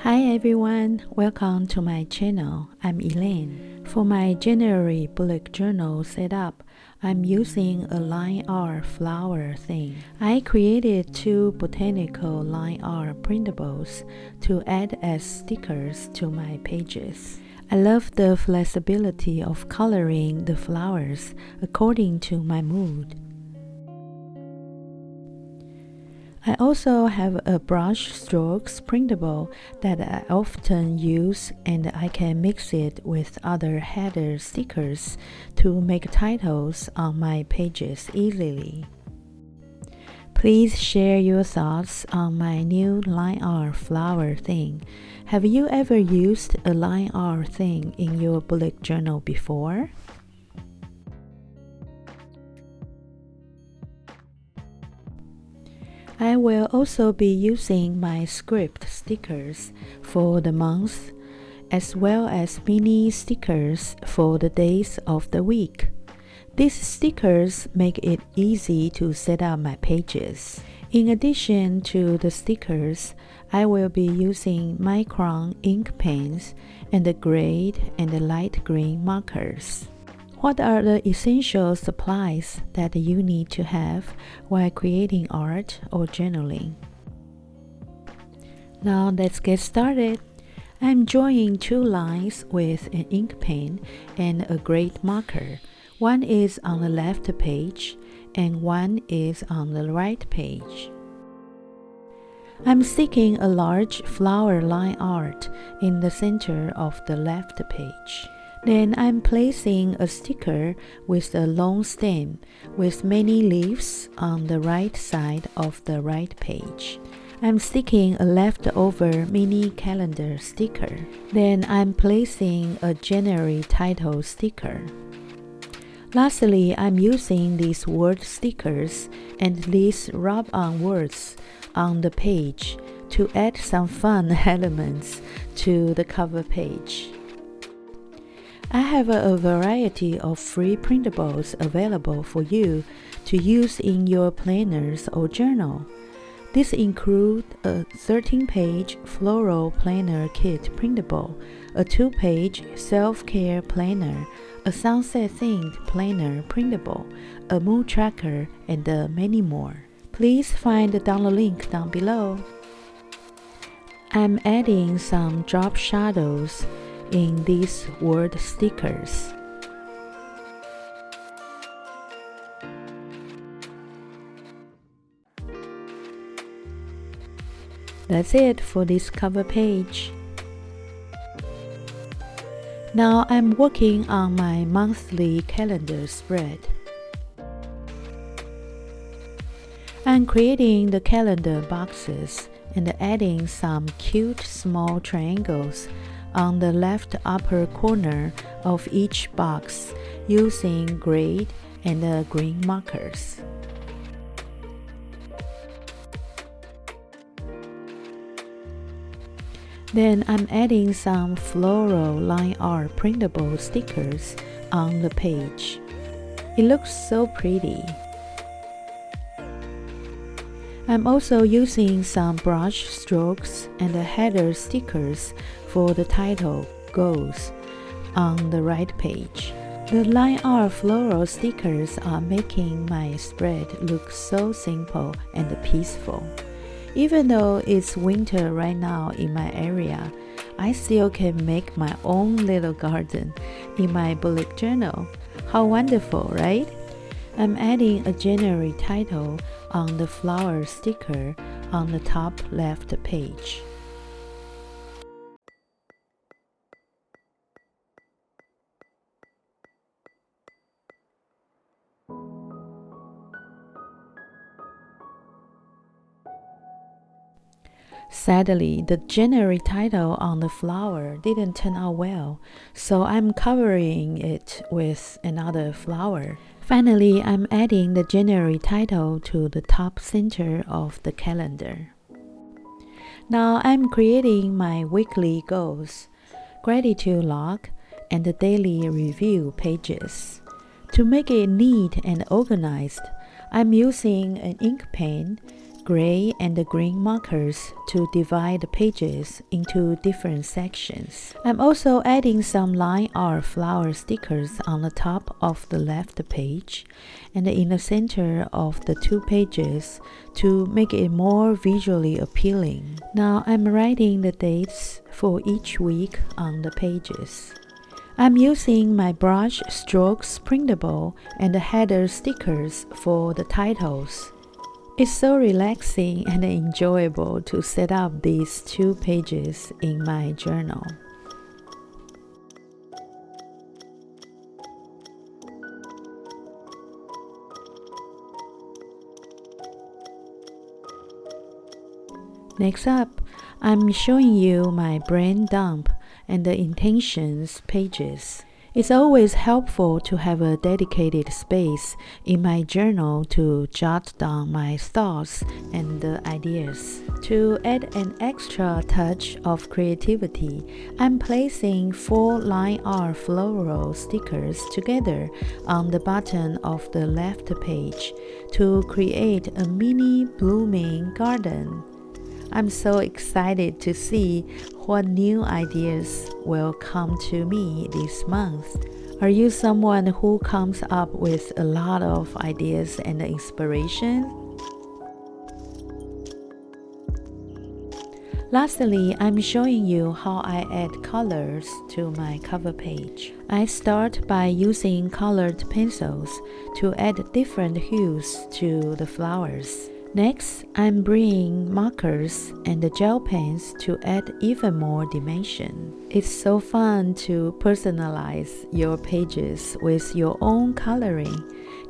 Hi everyone, welcome to my channel. I'm Elaine. For my January bullet journal setup, I'm using a line art flower theme. I created two botanical line art printables to add as stickers to my pages. I love the flexibility of coloring the flowers according to my mood. I also have a brush strokes printable that I often use, and I can mix it with other header stickers to make titles on my pages easily. Please share your thoughts on my new line art flower thing. Have you ever used a line art thing in your bullet journal before? I will also be using my script stickers for the month, as well as mini stickers for the days of the week. These stickers make it easy to set up my pages. In addition to the stickers, I will be using micron ink pens and the gray and the light green markers. What are the essential supplies that you need to have while creating art or journaling? Now let's get started. I'm drawing two lines with an ink pen and a gray marker. One is on the left page and one is on the right page. I'm sticking a large flower line art in the center of the left page. Then I'm placing a sticker with a long stem with many leaves on the right side of the right page. I'm sticking a leftover mini calendar sticker. Then I'm placing a January title sticker. Lastly, I'm using these word stickers and these rub-on words on the page to add some fun elements to the cover page. I have a variety of free printables available for you to use in your planners or journal. These include a 13-page floral planner kit printable, a 2-page self-care planner, a sunset-themed planner printable, a mood tracker, and many more. Please find the download link down below. I'm adding some drop shadows in these word stickers. That's it for this cover page. Now I'm working on my monthly calendar spread. I'm creating the calendar boxes and adding some cute small triangles on the left upper corner of each box using gray and green markers. Then I'm adding some floral line art printable stickers on the page. It looks so pretty. I'm also using some brush strokes and header stickers for the title goals on the right page. The line art floral stickers are making my spread look so simple and peaceful. Even though it's winter right now in my area, I still can make my own little garden in my bullet journal. How wonderful, right? I'm adding a January title on the flower sticker on the top left page. Sadly, the January title on the flower didn't turn out well, so I'm covering it with another flower. Finally, I'm adding the January title to the top center of the calendar. Now I'm creating my weekly goals, gratitude log, and the daily review pages. To make it neat and organized, I'm using an ink pen, gray and green markers to divide the pages into different sections. I'm also adding some line art flower stickers on the top of the left page and in the center of the 2 pages to make it more visually appealing. Now I'm writing the dates for each week on the pages. I'm using my brush strokes printable and the header stickers for the titles. It's so relaxing and enjoyable to set up these 2 pages in my journal. Next up, I'm showing you my brain dump and the intentions pages. It's always helpful to have a dedicated space in my journal to jot down my thoughts and ideas. To add an extra touch of creativity, I'm placing 4 line art floral stickers together on the bottom of the left page to create a mini blooming garden. I'm so excited to see what new ideas will come to me this month. Are you someone who comes up with a lot of ideas and inspiration? Lastly, I'm showing you how I add colors to my cover page. I start by using colored pencils to add different hues to the flowers. Next, I'm bringing markers and the gel pens to add even more dimension. It's so fun to personalize your pages with your own coloring.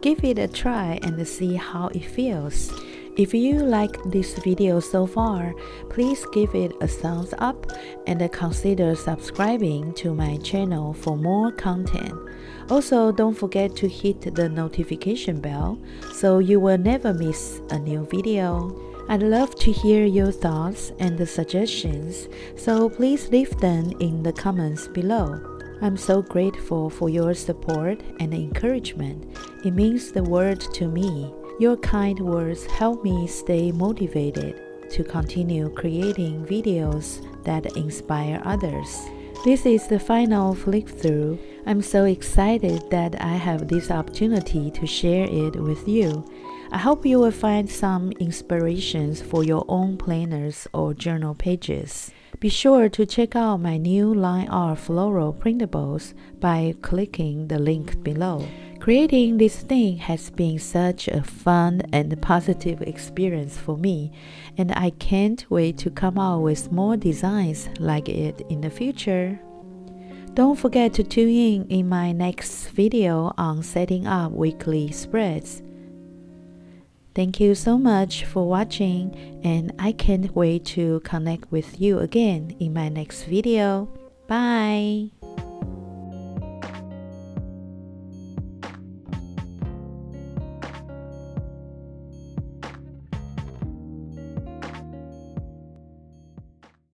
Give it a try and see how it feels. If you like this video so far, please give it a thumbs up and consider subscribing to my channel for more content. Also, don't forget to hit the notification bell so you will never miss a new video. I'd love to hear your thoughts and suggestions, so please leave them in the comments below. I'm so grateful for your support and encouragement. It means the world to me. Your kind words help me stay motivated to continue creating videos that inspire others. This is the final flip through. I'm so excited that I have this opportunity to share it with you. I hope you will find some inspirations for your own planners or journal pages. Be sure to check out my new line art floral printables by clicking the link below. Creating this thing has been such a fun and positive experience for me, and I can't wait to come out with more designs like it in the future. Don't forget to tune in my next video on setting up weekly spreads. Thank you so much for watching, and I can't wait to connect with you again in my next video. Bye!